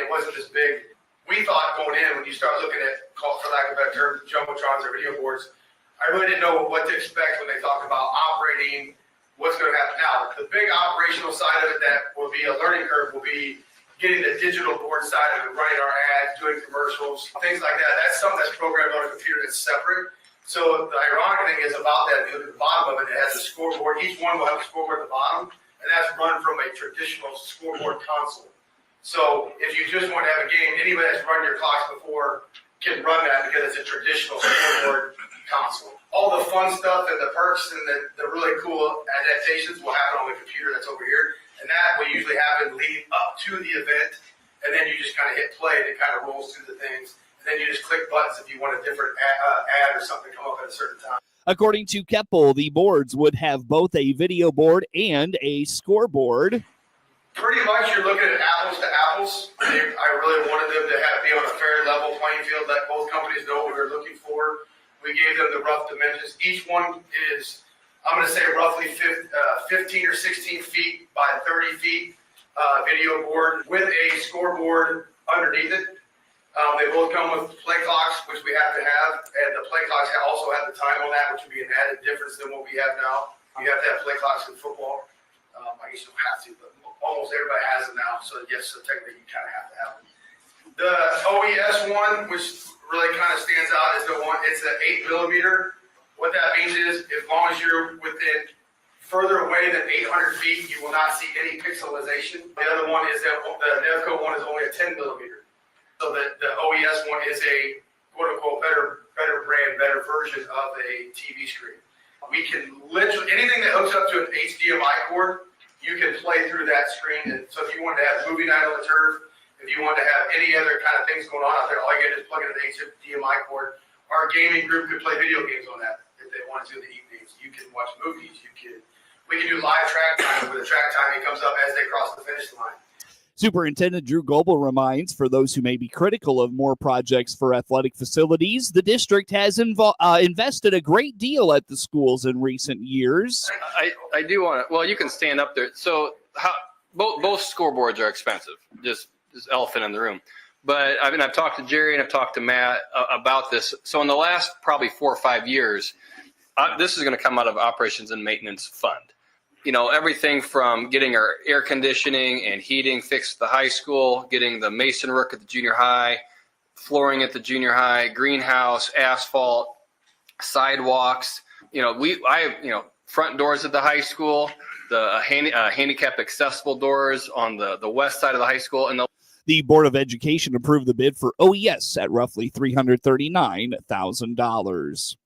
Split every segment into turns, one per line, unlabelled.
it wasn't this big. We thought going in, when you start looking at, for lack of a better term, jumbotrons or video boards, I really didn't know what to expect when they talked about operating, what's going to happen. Now, the big operational side of it that will be a learning curve will be getting the digital board side of it, running our ads, doing commercials, things like that. That's something that's programmed on a computer that's separate. So the ironic thing is about that, if you look at the bottom of it, it has a scoreboard. Each one will have a scoreboard at the bottom, and that's run from a traditional scoreboard console. So if you just want to have a game, anybody that's run your clocks before can run that because it's a traditional scoreboard console. All the fun stuff and the perks and the really cool adaptations will happen on the computer that's over here. And that will usually happen leading up to the event. And then you just kind of hit play and it kind of rolls through the things. And then you just click buttons if you want a different ad or something come up at a certain time.
According to Keppel, the boards would have both a video board and a scoreboard.
Pretty much you're looking at apples to apples. I really wanted them to be on a fair level playing field, let both companies know what we were looking for. We gave them the rough dimensions. Each one is, I'm going to say, roughly 15 or 16 feet by 30 feet video board with a scoreboard underneath it. They both come with play clocks, which we have to have, and the play clocks also have the time on that, which would be an added difference than what we have now. You have to have play clocks in football. I guess you don't have to, but almost everybody has them now, so yes, so technically you kind of have to have them. The OES one, which really kind of stands out, is the one, it's an 8mm. What that means is, as long as you're within further away than 800 feet, you will not see any pixelization. The other one is that the Nevco one is only a 10mm. So the OES one is a quote-unquote better brand, better version of a TV screen. We can literally, anything that hooks up to an HDMI cord, you can play through that screen. And so if you wanted to have movie night on the turf, if you want to have any other kind of things going on out there, all you get is plug in an HDMI cord. Our gaming group could play video games on that if they wanted to in the evenings. You can watch movies. We can do live track time where the track timing comes up as they cross the finish line.
Superintendent Drew Goebel reminds, for those who may be critical of more projects for athletic facilities, the district has invested a great deal at the schools in recent years.
I do want to, well, you can stand up there. So both scoreboards are expensive, just elephant in the room. But I've talked to Jerry and I've talked to Matt about this. So in the last probably 4 or 5 years, this is going to come out of operations and maintenance fund. You know, everything from getting our air conditioning and heating fixed at the high school, getting the mason work at the junior high, flooring at the junior high, greenhouse, asphalt, sidewalks. Front doors at the high school, the handicap accessible doors on the west side of the high school, and
the Board of Education approved the bid for OES at roughly $339,000.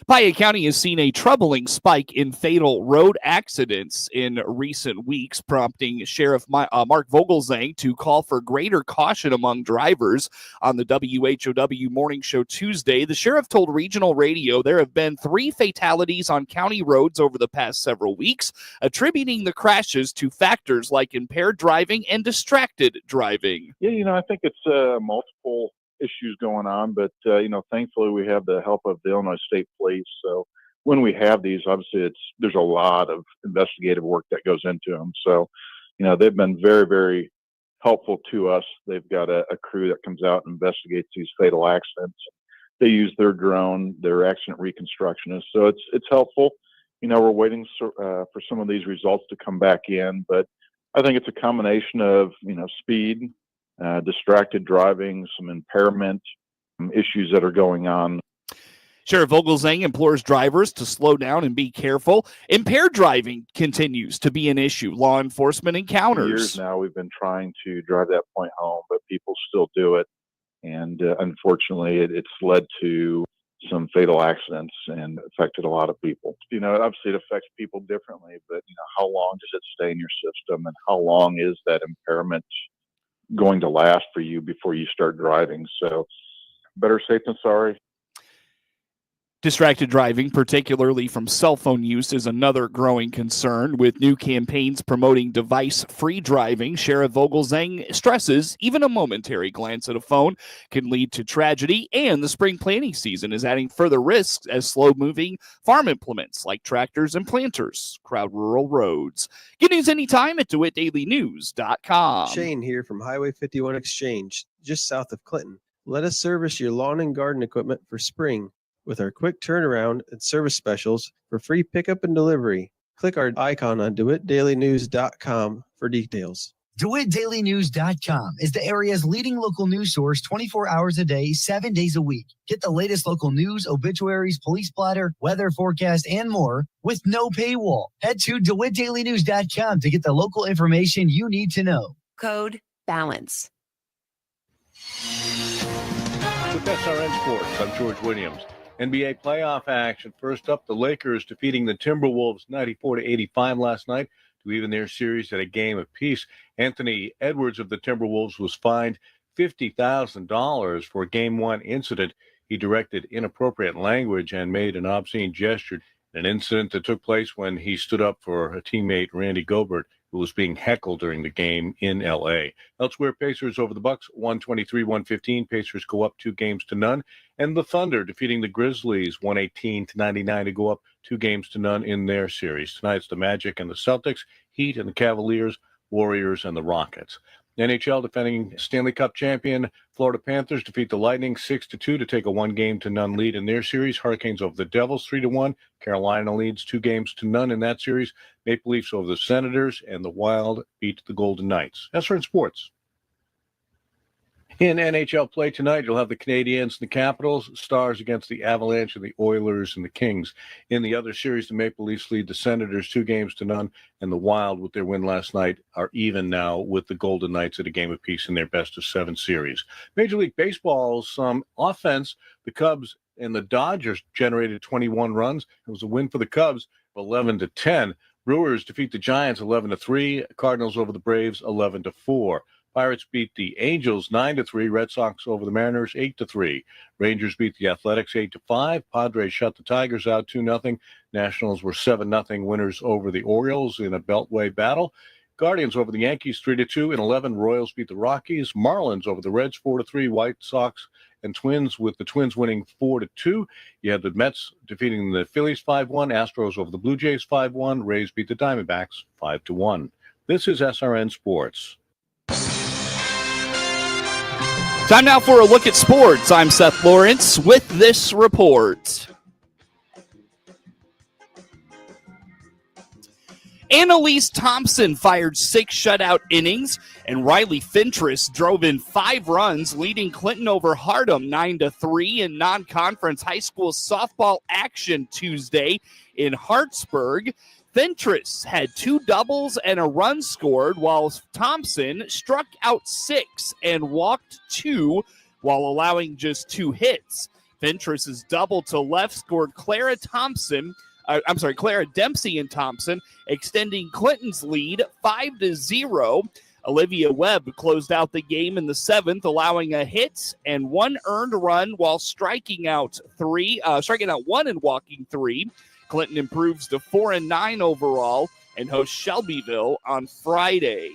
Piatt County has seen a troubling spike in fatal road accidents in recent weeks, prompting Sheriff Mark Vogelzang to call for greater caution among drivers. On the WHOW Morning Show Tuesday, the sheriff told regional radio there have been 3 fatalities on county roads over the past several weeks, attributing the crashes to factors like impaired driving and distracted driving.
Yeah, I think it's multiple issues going on, but thankfully we have the help of the Illinois State Police. So when we have these, obviously there's a lot of investigative work that goes into them. So they've been very, very helpful to us. They've got a crew that comes out and investigates these fatal accidents. They use their drone, their accident reconstructionists. So it's helpful. We're waiting for some of these results to come back in, but I think it's a combination of speed, distracted driving, some impairment issues that are going on.
Sheriff Vogelzang implores drivers to slow down and be careful. Impaired driving continues to be an issue. Law enforcement encounters.
For years now, we've been trying to drive that point home, but people still do it. And unfortunately, it's led to some fatal accidents and affected a lot of people. Obviously it affects people differently, but how long does it stay in your system, and how long is that impairment going to last for you before you start driving? So better safe than sorry.
Distracted driving, particularly from cell phone use, is another growing concern. With new campaigns promoting device-free driving, Sheriff Vogelzang stresses even a momentary glance at a phone can lead to tragedy, and the spring planting season is adding further risks as slow-moving farm implements like tractors and planters crowd rural roads. Get news anytime at DeWittDailyNews.com.
Shane here from Highway 51 Exchange, just south of Clinton. Let us service your lawn and garden equipment for spring with our quick turnaround and service specials for free pickup and delivery. Click our icon on DeWittDailyNews.com for details.
DeWittDailyNews.com is the area's leading local news source 24 hours a day, 7 days a week. Get the latest local news, obituaries, police splatter, weather forecast, and more with no paywall. Head to DeWittDailyNews.com to get the local information you need to know.
Code BALANCE.
With SRN Sports, I'm George Williams. NBA playoff action. First up, the Lakers defeating the Timberwolves 94-85 last night to even their series at a game apiece. Anthony Edwards of the Timberwolves was fined $50,000 for a Game 1 incident. He directed inappropriate language and made an obscene gesture, an incident that took place when he stood up for a teammate, Randy Gobert, who was being heckled during the game in L.A. Elsewhere, Pacers over the Bucks, 123-115. Pacers go up 2-0. And the Thunder defeating the Grizzlies 118-99 to go up 2-0 in their series. Tonight's the Magic and the Celtics, Heat and the Cavaliers, Warriors and the Rockets. NHL defending Stanley Cup champion Florida Panthers defeat the Lightning 6-2 to take a 1-0 lead in their series. Hurricanes over the Devils 3-1. Carolina leads 2-0 in that series. Maple Leafs over the Senators, and the Wild beat the Golden Knights. That's for sports. In NHL play tonight, you'll have the Canadiens and the Capitals, Stars against the Avalanche and the Oilers and the Kings. In the other series, the Maple Leafs lead the Senators 2-0, and the Wild, with their win last night, are even now with the Golden Knights at a game apiece in their best-of-7 series. Major League Baseball's offense, the Cubs and the Dodgers generated 21 runs. It was a win for the Cubs, 11-10. Brewers defeat the Giants 11-3. Cardinals over the Braves 11-4. Pirates beat the Angels 9-3. Red Sox over the Mariners 8-3. Rangers beat the Athletics 8-5. Padres shut the Tigers out 2-0. Nationals were 7-0 winners over the Orioles in a Beltway battle. Guardians over the Yankees 3-2. In 11, Royals beat the Rockies. Marlins over the Reds 4-3. White Sox and Twins, with the Twins winning 4-2. You had the Mets defeating the Phillies 5-1. Astros over the Blue Jays 5-1. Rays beat the Diamondbacks 5-1. This is SRN Sports.
Time now for a look at sports. I'm Seth Lawrence with this report. Annalise Thompson fired 6 shutout innings, and Riley Fentress drove in 5 runs, leading Clinton over Hardham 9-3 in non-conference high school softball action Tuesday in Hartsburg. Fentress had 2 doubles and a run scored, while Thompson struck out 6 and walked 2 while allowing just 2 hits. Fentress's double to left scored Clara Dempsey and Thompson, extending Clinton's lead 5-0. Olivia Webb closed out the game in the 7th, allowing a hit and 1 earned run while striking out 1 and walking 3. Clinton improves to 4-9 overall and hosts Shelbyville on Friday.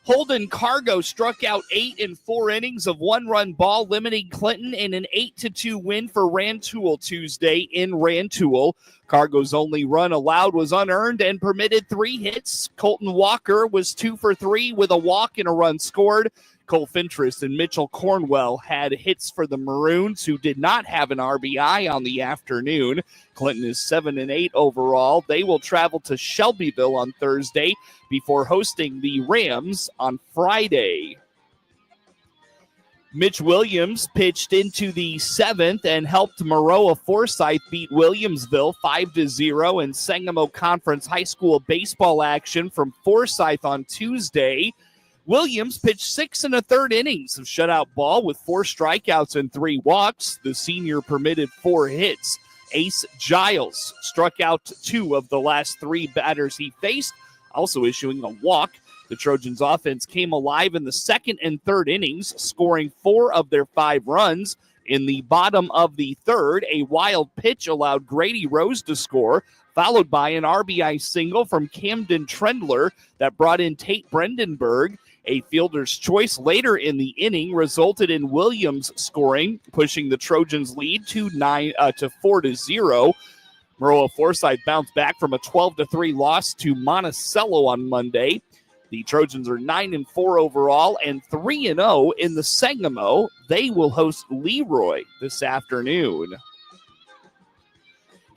Holden Cargo struck out 8 in 4 innings of 1-run ball, limiting Clinton in an 8-2 win for Rantoul Tuesday in Rantoul. Cargo's only run allowed was unearned and permitted 3 hits. Colton Walker was 2 for 3 with a walk and a run scored. Cole Fentress and Mitchell Cornwell had hits for the Maroons, who did not have an RBI on the afternoon. Clinton is 7-8 overall. They will travel to Shelbyville on Thursday before hosting the Rams on Friday. Mitch Williams pitched into the 7th and helped Maroa Forsyth beat Williamsville 5-0 in Sangamo Conference High School baseball action from Forsyth on Tuesday. Williams pitched 6 1/3 innings of shutout ball with 4 strikeouts and 3 walks. The senior permitted 4 hits. Ace Giles struck out 2 of the last 3 batters he faced, also issuing a walk. The Trojans' offense came alive in the 2nd and 3rd innings, scoring 4 of their 5 runs. In the bottom of the third, a wild pitch allowed Grady Rose to score, followed by an RBI single from Camden Trendler that brought in Tate Brendenberg. A fielder's choice later in the inning resulted in Williams scoring, pushing the Trojans' lead to 4-0. Maroa Forsyth bounced back from a 12-3 loss to Monticello on Monday. The Trojans are 9-4 overall and 3-0 in the Sangamo. They will host Leroy this afternoon.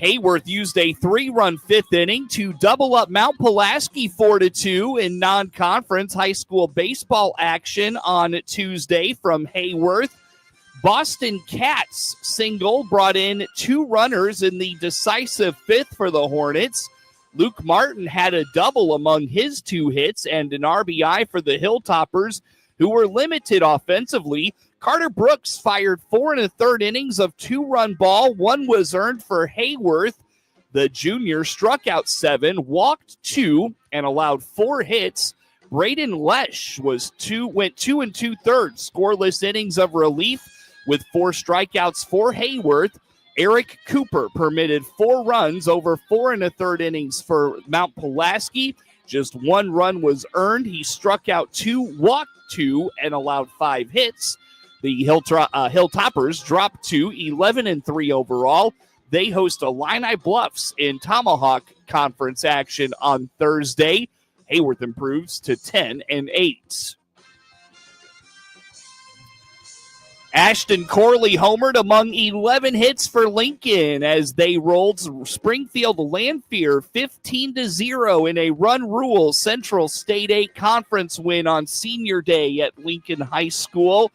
Hayworth used a 3-run fifth inning to double up Mount Pulaski 4-2 in non-conference high school baseball action on Tuesday from Hayworth. Boston Cats single brought in 2 runners in the decisive fifth for the Hornets. Luke Martin had a double among his 2 hits and an RBI for the Hilltoppers, who were limited offensively. Carter Brooks fired 4 1/3 innings of 2-run ball. 1 was earned for Hayworth. The junior struck out 7, walked 2, and allowed 4 hits. Braden Lesh went 2 2/3 scoreless innings of relief with 4 strikeouts for Hayworth. Eric Cooper permitted 4 runs over 4 1/3 innings for Mount Pulaski. Just 1 run was earned. He struck out 2, walked 2, and allowed 5 hits. The Hilltoppers dropped to 11-3 overall. They host Illini Bluffs in Tomahawk Conference action on Thursday. Hayworth improves to 10-8. Ashton Corley homered among 11 hits for Lincoln as they rolled Springfield Lanphier 15-0 in a run rule Central State 8 conference win on senior day at Lincoln High School.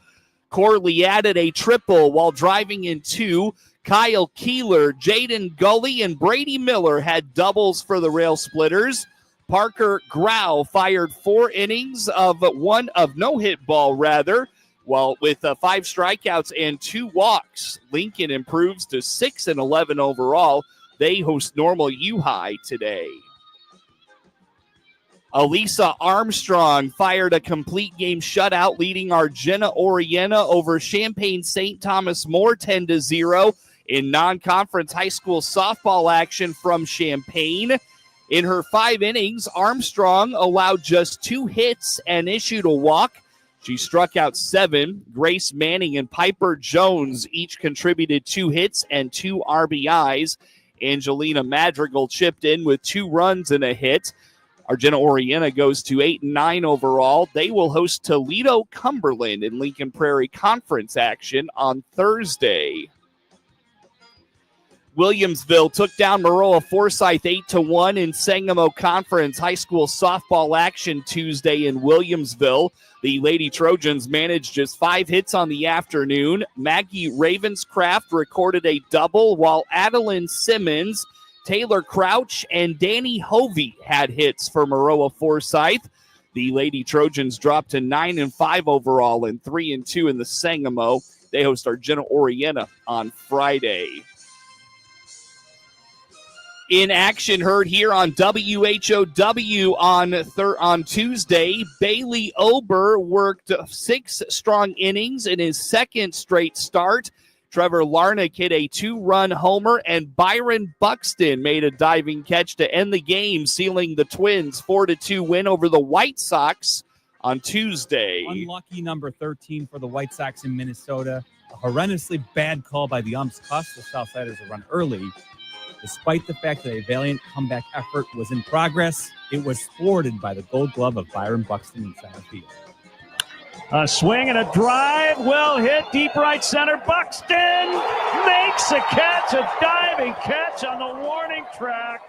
Corley added a triple while driving in 2. Kyle Keeler, Jaden Gully, and Brady Miller had doubles for the Rail Splitters. Parker Grau fired 4 innings of no-hit ball, while with 5 strikeouts and 2 walks. Lincoln improves to 6-11 overall. They host Normal U-High today. Elisa Armstrong fired a complete game shutout, leading Argenta Oriena over Champaign St. Thomas More 10-0 in non-conference high school softball action from Champaign. In her 5 innings, Armstrong allowed just 2 hits and issued a walk. She struck out 7. Grace Manning and Piper Jones each contributed 2 hits and 2 RBIs. Angelina Madrigal chipped in with 2 runs and a hit. Argenta Oriena goes to 8-9 overall. They will host Toledo Cumberland in Lincoln Prairie Conference action on Thursday. Williamsville took down Maroa Forsyth 8-1 in Sangamo Conference high school softball action Tuesday in Williamsville. The Lady Trojans managed just 5 hits on the afternoon. Maggie Ravenscraft recorded a double, while Adeline Simmons, Taylor Crouch, and Danny Hovey had hits for Maroa Forsyth. The Lady Trojans dropped to 9-5 overall and 3-2 in the Sangamo. They host Argenta Oriena on Friday. In action heard here on WHOW on Tuesday, Bailey Ober worked 6 strong innings in his second straight start. Trevor Larnick hit a 2-run homer, and Byron Buxton made a diving catch to end the game, sealing the Twins' 4-2 win over the White Sox on Tuesday.
Unlucky number 13 for the White Sox in Minnesota. A horrendously bad call by the umps cost the Southsiders a run early. Despite the fact that a valiant comeback effort was in progress, it was thwarted by the gold glove of Byron Buxton in center field.
A swing and a drive, well hit, deep right center. Buxton makes a catch, a diving catch on the warning track.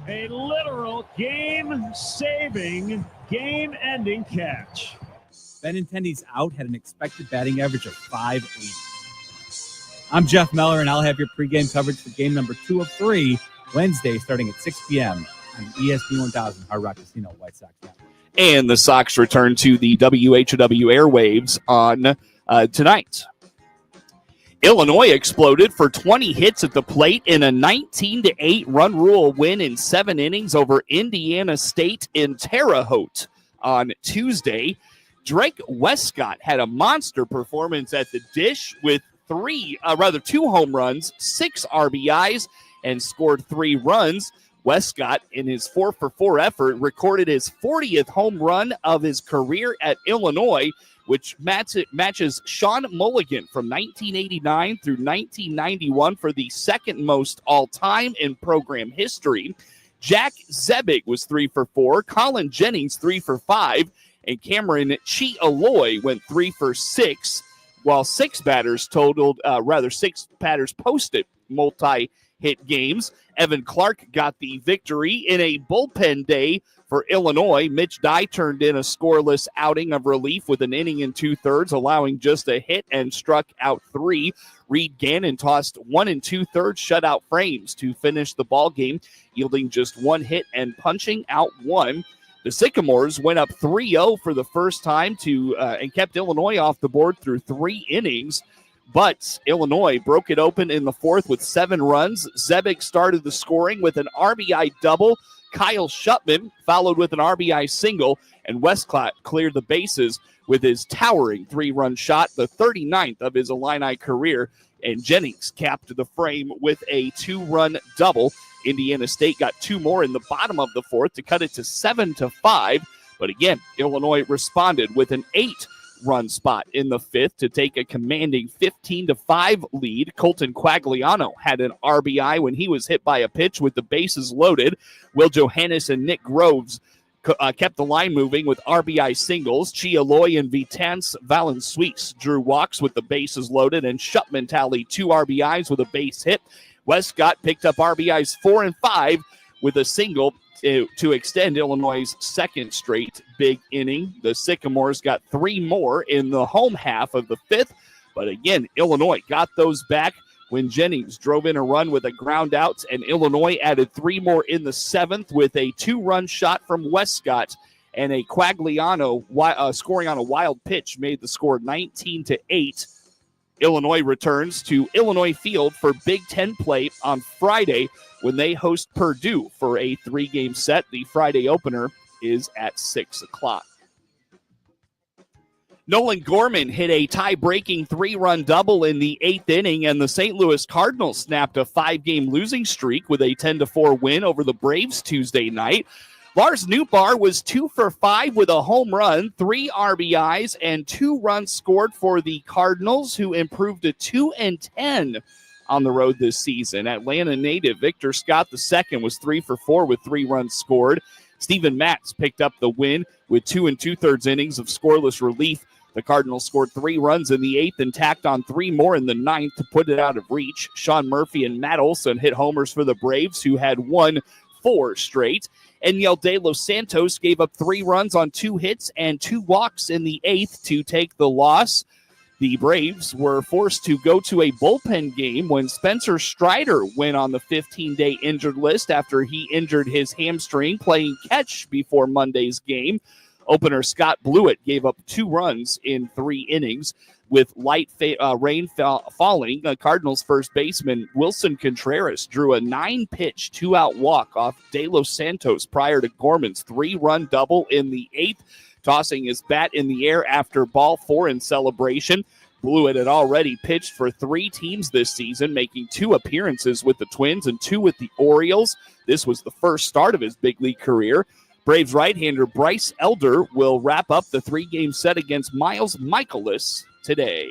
A literal game-saving, game-ending catch.
Benintendi's out had an expected batting average of .580. I'm Jeff Meller, and I'll have your pregame coverage for game number 2 of 3, Wednesday, starting at 6 p.m. on ESPN 1000 Hard Rock Casino White Sox Network.
And the Sox return to the WHOW airwaves on tonight. Illinois exploded for 20 hits at the plate in a 19-8 run rule win in 7 innings over Indiana State in Terre Haute on Tuesday. Drake Westcott had a monster performance at the dish with 2 home runs, 6 RBIs, and scored 3 runs. Westcott, in his 4-for-4 effort, recorded his 40th home run of his career at Illinois, which matches Sean Mulligan from 1989 through 1991 for the second most all-time in program history. Jack Zebig was 3-for-4, Colin Jennings 3-for-5, and Cameron Chi-Aloy went 3-for-6, while 6 batters posted multi-hit games. Evan Clark got the victory in a bullpen day for Illinois. Mitch Dye turned in a scoreless outing of relief with an inning and 2/3, allowing just a hit and struck out 3. Reed Gannon tossed 1 2/3 shutout frames to finish the ball game, yielding just 1 hit and punching out 1. The Sycamores went up 3-0 for the first time and kept Illinois off the board through 3 innings. But Illinois broke it open in the 4th with 7 runs. Zebig started the scoring with an RBI double. Kyle Shutman followed with an RBI single, and Westcott cleared the bases with his towering 3-run shot, the 39th of his Illini career, and Jennings capped the frame with a 2-run double. Indiana State got 2 more in the bottom of the 4th to cut it to 7-5, but again, Illinois responded with an 8-run spot in the 5th to take a commanding 15-5 lead. Colton Quagliano had an RBI when he was hit by a pitch with the bases loaded. Will Johannes and Nick Groves kept the line moving with RBI singles. Chi-Aloy and Vitance Valensuis drew walks with the bases loaded, and Shutman tallied 2 RBIs with a base hit. Westcott picked up RBIs 4 and 5 with a single to extend Illinois' second straight big inning. The Sycamores got 3 more in the home half of the 5th, but again, Illinois got those back when Jennings drove in a run with a ground out, and Illinois added 3 more in the 7th with a 2-run shot from Westcott, and a Quagliano scoring on a wild pitch made the score 19-8. Illinois returns to Illinois Field for Big Ten play on Friday when they host Purdue for a 3-game set. The Friday opener is at 6 o'clock. Nolan Gorman hit a tie-breaking 3-run double in the 8th inning, and the St. Louis Cardinals snapped a 5-game losing streak with a 10-4 win over the Braves Tuesday night. Lars Nootbaar was 2-for-5 with a home run, 3 RBIs, and 2 runs scored for the Cardinals, who improved to 2-10 on the road this season. Atlanta native Victor Scott II was 3-for-4 with 3 runs scored. Stephen Matz picked up the win with 2 2/3 innings of scoreless relief. The Cardinals scored 3 runs in the 8th and tacked on 3 more in the 9th to put it out of reach. Sean Murphy and Matt Olson hit homers for the Braves, who had won 4 straight. Enyel De Los Santos gave up 3 runs on 2 hits and 2 walks in the 8th to take the loss. The Braves were forced to go to a bullpen game when Spencer Strider went on the 15-day injured list after he injured his hamstring playing catch before Monday's game. Opener Scott Blewett gave up 2 runs in 3 innings. With light rain falling, Cardinals first baseman Wilson Contreras drew a 9-pitch, 2-out walk off De Los Santos prior to Gorman's 3-run double in the 8th, tossing his bat in the air after ball 4 in celebration. Blewett had already pitched for 3 teams this season, making 2 appearances with the Twins and 2 with the Orioles. This was the first start of his big league career. Braves right-hander Bryce Elder will wrap up the 3-game set against Miles Michaelis today.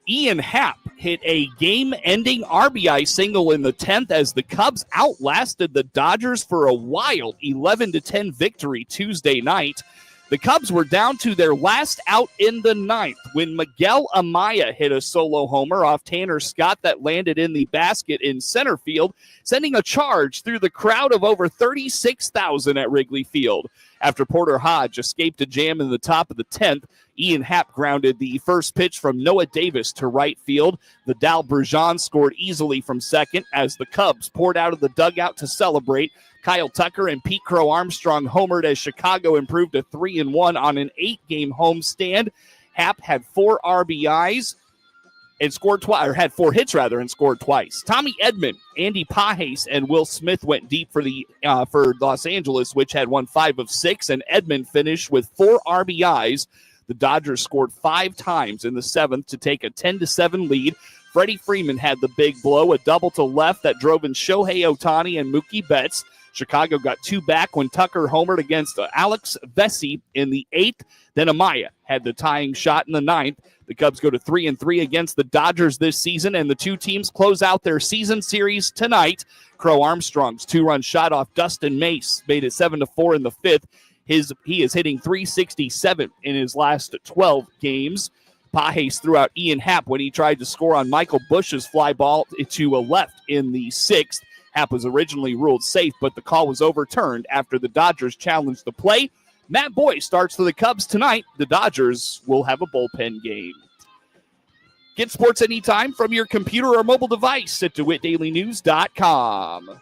Ian Happ hit a game-ending RBI single in the 10th as the Cubs outlasted the Dodgers for a wild 11-10 victory Tuesday night. The Cubs were down to their last out in the 9th when Miguel Amaya hit a solo homer off Tanner Scott that landed in the basket in center field, sending a charge through the crowd of over 36,000 at Wrigley Field. After Porter Hodge escaped a jam in the top of the 10th, Ian Happ grounded the first pitch from Noah Davis to right field. Vidal Brujan scored easily from second as the Cubs poured out of the dugout to celebrate. Kyle Tucker and Pete Crow Armstrong homered as Chicago improved to 3-1 on an 8-game homestand. Happ had 4 RBIs and scored twice, or had 4 hits rather, and scored twice. Tommy Edman, Andy Pajes, and Will Smith went deep for for Los Angeles, which had won 5 of 6, and Edman finished with 4 RBIs. The Dodgers scored 5 times in the 7th to take a 10-7 lead. Freddie Freeman had the big blow, a double to left that drove in Shohei Ohtani and Mookie Betts. Chicago got 2 back when Tucker homered against Alex Vesey in the 8th. Then Amaya had the tying shot in the 9th. The Cubs go to 3-3 against the Dodgers this season, and the two teams close out their season series tonight. Crow Armstrong's 2-run shot off Dustin Mace made it 7-4 in the 5th. He is hitting .367 in his last 12 games. Pajes threw out Ian Happ when he tried to score on Michael Bush's fly ball to a left in the 6th. Happ was originally ruled safe, but the call was overturned after the Dodgers challenged the play. Matt Boyd starts for the Cubs tonight. The Dodgers will have a bullpen game. Get sports anytime from your computer or mobile device at DeWittDailyNews.com.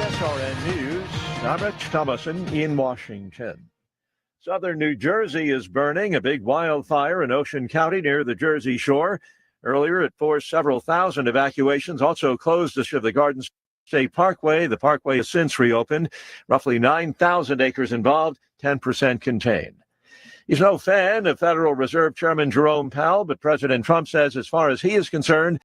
SRN News, I'm Rich Thomason in Washington. Southern New Jersey is burning. A big wildfire in Ocean County near the Jersey Shore. Earlier, it forced several thousand evacuations, also closed the Garden State Parkway. The parkway has since reopened. Roughly 9,000 acres involved, 10% contained. He's no fan of Federal Reserve Chairman Jerome Powell, but President Trump says as far as he is concerned,